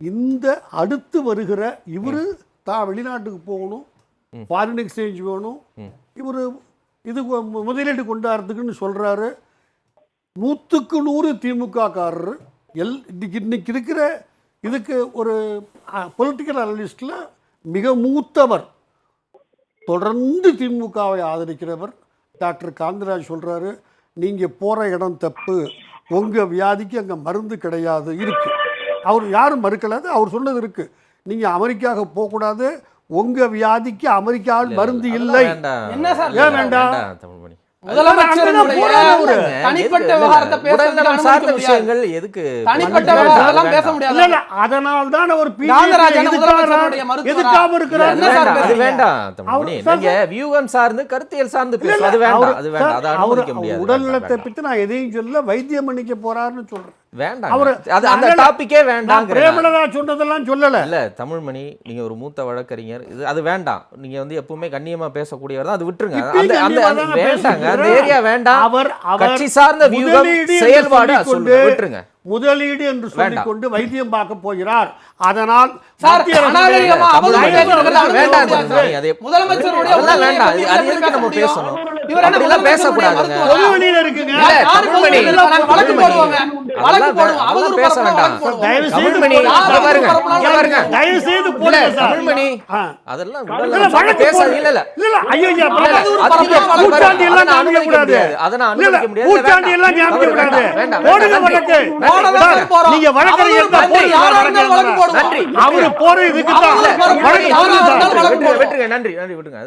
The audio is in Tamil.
இந்த அடுத்து வருகிற இவர் தான் வெளிநாட்டுக்கு போகணும், ஃபாரின் எக்ஸ்சேஞ்ச் வேணும், இவர் இது முதலீடு கொண்டாடுறதுக்குன்னு சொல்கிறாரு. 100க்கு 100 திமுககாரர் இன்னைக்கு இருக்கிற இதுக்கு ஒரு பொலிட்டிக்கல் அனலிஸ்டில் மிக மூத்தவர், தொடர்ந்து திமுகவை ஆதரிக்கிறவர் டாக்டர் காந்தராஜ் சொல்கிறாரு, நீங்கள் போகிற இடம் தப்பு, உங்கள் வியாதிக்கு அங்கே மருந்து கிடையாது இருக்குது. அவர் யாரும் மறுக்கலாது, அவர் சொன்னது இருக்குது. நீங்கள் அமெரிக்காவுக்கு போகக்கூடாது, உங்கள் வியாதிக்கு அமெரிக்காவில் மருந்து இல்லை. என்ன சார் ஏன் வேண்டாம்? உடல்நலத்தை பத்தி நான் எதையும் சொல்ல, வைத்தியம் பண்ணிக்க போறாருன்னு சொல்றேன். சொன்னதெல்லாம் சொல்லல. இல்ல தமிழ்மணி, நீங்க ஒரு மூத்த வழக்கறிஞர், அது வேண்டாம். நீங்க வந்து எப்பவுமே கண்ணியமா பேசக்கூடியவர் தான், அது விட்டுருங்க. வேண்டாங்க, அந்த ஏரியா வேண்டாம். அவர் கட்சி சார்ந்த செயல்பாடு விட்டுருங்க. முதலீடு என்று சொல்லிக் கொண்டு வைத்தியம் பார்க்க போகிறார். அதனால் நீங்க வழக்கறிஞர் அவரு போற இதுக்கு நன்றி விட்டுங்க.